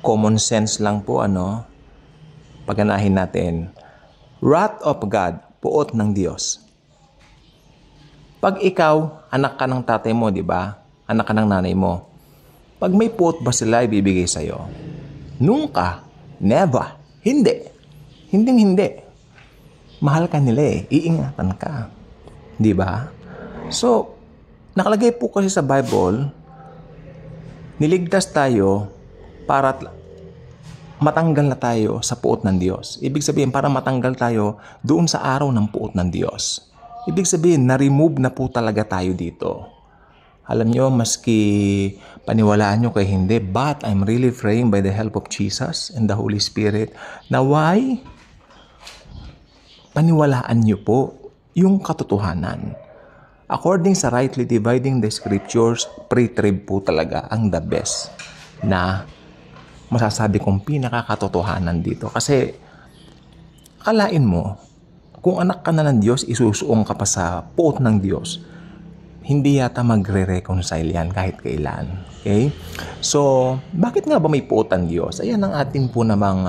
common sense lang po, paganahin natin. Wrath of God, puot ng Diyos. Pag ikaw, anak ka ng tatay mo, di ba? Anak ka ng nanay mo. Pag may puot ba sila ibibigay sa'yo? Nunca. Never. Hindi. Hindi. Mahal ka nila eh. Iingatan ka. Di ba? So, nakalagay po kasi sa Bible, niligtas tayo para matanggal na tayo sa puot ng Diyos. Ibig sabihin, para matanggal tayo doon sa araw ng puot ng Diyos. Ibig sabihin, na-remove na po talaga tayo dito. Alam nyo, maski paniwalaan nyo kay hindi, but I'm really praying by the help of Jesus and the Holy Spirit na why paniwalaan nyo po yung katotohanan. According sa rightly dividing the scriptures, pre-trib po talaga ang the best na masasabi kong pinakakatotohanan dito. Kasi akalain mo, kung anak ka na ng Diyos, isusuong ka pa sa puot ng Diyos, hindi yata magre-reconcile yan kahit kailan. Okay? So, bakit nga ba may puot ang Diyos? Ayan ang atin po namang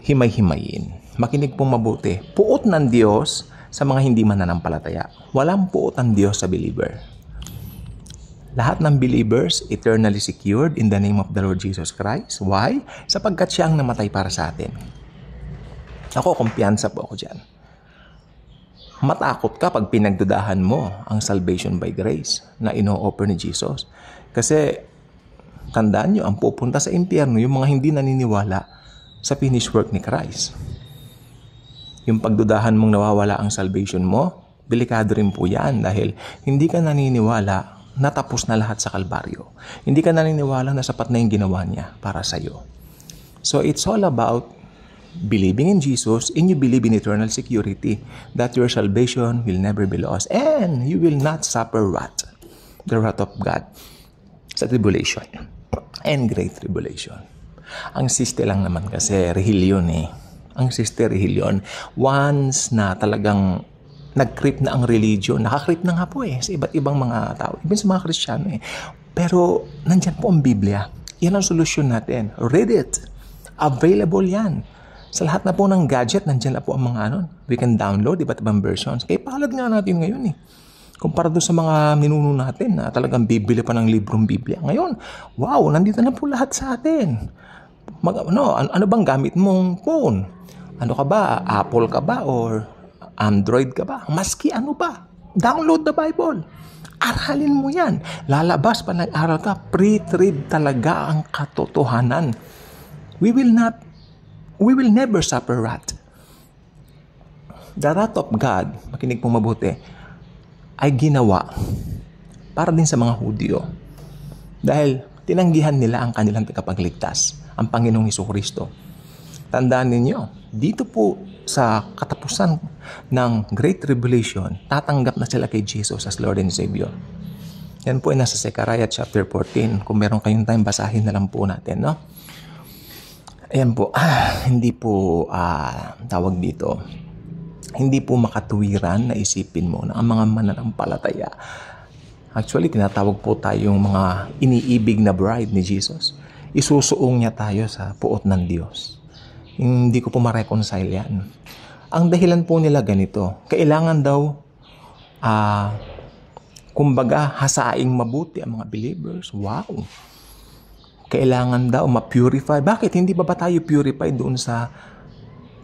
himay-himayin. Makinig pong mabuti. Puot ng Diyos sa mga hindi mananampalataya. Walang puot ang Diyos sa believer. Lahat ng believers eternally secured in the name of the Lord Jesus Christ. Why? Sapagkat siya ang namatay para sa atin. Ako, kumpiyansa po ako dyan. Matakot ka pag pinagdudahan mo ang salvation by grace na ino-offer ni Jesus. Kasi, tandaan nyo, ang pupunta sa impyerno, yung mga hindi naniniwala sa finished work ni Christ. Yung pagdudahan mong nawawala ang salvation mo, delikado rin po yan dahil hindi ka naniniwala na tapos na lahat sa Kalbaryo. Hindi ka naniniwala na sapat na yung ginawa niya para sa'yo. So, it's all about believing in Jesus, and you believe in eternal security, that your salvation will never be lost, and you will not suffer wrath, the wrath of God, sa tribulation, and great tribulation. Ang siste lang naman kasi, rehilyon eh. Ang siste, rehilyon. Once na talagang nag-creep na ang religion, naka-creep na nga po eh, sa iba't ibang mga tao, even sa mga Kristiyano eh. Pero, nandyan po ang Biblia. Yan ang solusyon natin. Read it. Available yan. Sa lahat na po ng gadget, nandiyan na po ang mga we can download iba't ibang versions. Kaya palad nga natin ngayon eh. Kumpara doon sa mga ninuno natin na talagang bibili pa ng librong Biblia. Ngayon, wow, nandito na po lahat sa atin. Ano bang gamit mong phone? Ano ka ba? Apple ka ba? Or Android ka ba? Maski ano ba? Download the Bible. Aralin mo yan. Lalabas pa nag-aral ka. Pre-trib talaga ang katotohanan. We will never suffer wrath. The wrath of God, makinig pong mabuti, ay ginawa para din sa mga Hudyo. Dahil tinanggihan nila ang kanilang tagapagligtas, ang Panginoong Hesukristo. Tandaan ninyo, dito po sa katapusan ng Great Tribulation, tatanggap na sila kay Jesus as Lord and Savior. Yan po ay nasa Zechariah chapter 14. Kung meron kayong time, basahin na lang po natin, no? Ayan po, hindi po tawag dito, hindi po makatuwiran na isipin mo na ang mga mananampalataya. Actually, tinatawag po tayong mga iniibig na bride ni Jesus. Isusuong niya tayo sa puot ng Diyos. Hindi ko po ma-reconcile yan. Ang dahilan po nila ganito, kailangan daw, kumbaga, hasaing mabuti ang mga believers. Wow! Kailangan daw ma-purify. Bakit? Hindi ba tayo purify doon sa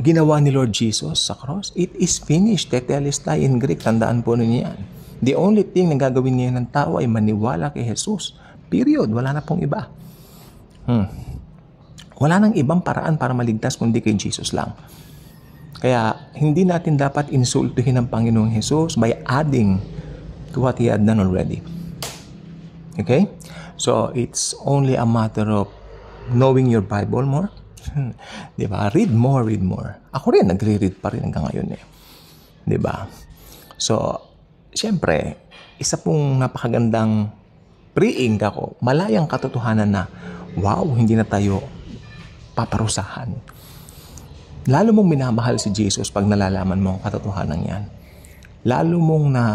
ginawa ni Lord Jesus sa cross? It is finished. Tetelestai in Greek. Tandaan po ninyo yan. The only thing na gagawin niya ng tao ay maniwala kay Jesus. Period. Wala na pong iba. Wala nang ibang paraan para maligtas kundi kay Jesus lang. Kaya hindi natin dapat insultuhin ang Panginoong Jesus by adding to what He had done already. Okay? So, it's only a matter of knowing your Bible more. Di ba? Read more. Ako rin, nagre-read pa rin hanggang ngayon eh. Di ba? So, siyempre, isa pong napakagandang praying ako, malayang katotohanan na, wow, hindi na tayo paparusahan. Lalo mong minamahal si Jesus pag nalalaman mo ang katotohanan yan. Lalo mong na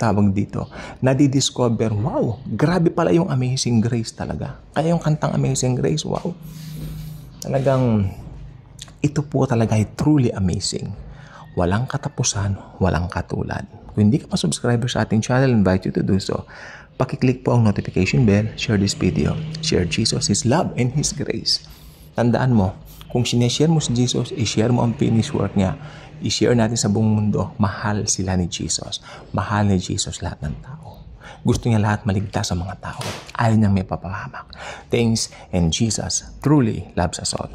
tawag dito, nadidiscover, wow, grabe pala yung Amazing Grace talaga. Kaya yung kantang Amazing Grace, wow, talagang ito po talaga ay truly amazing. Walang katapusan, walang katulad. Kung hindi ka pa subscriber sa ating channel, invite you to do so. Pakiclick po ang notification bell, share this video, share Jesus, His love, and His grace. Tandaan mo, kung sineshare mo si Jesus, i-share mo ang finished work niya. I-share natin sa buong mundo, mahal sila ni Jesus. Mahal ni Jesus lahat ng tao. Gusto niya lahat maligtas sa mga tao. Ayaw niyang may papahamak. Thanks, and Jesus truly loves us all.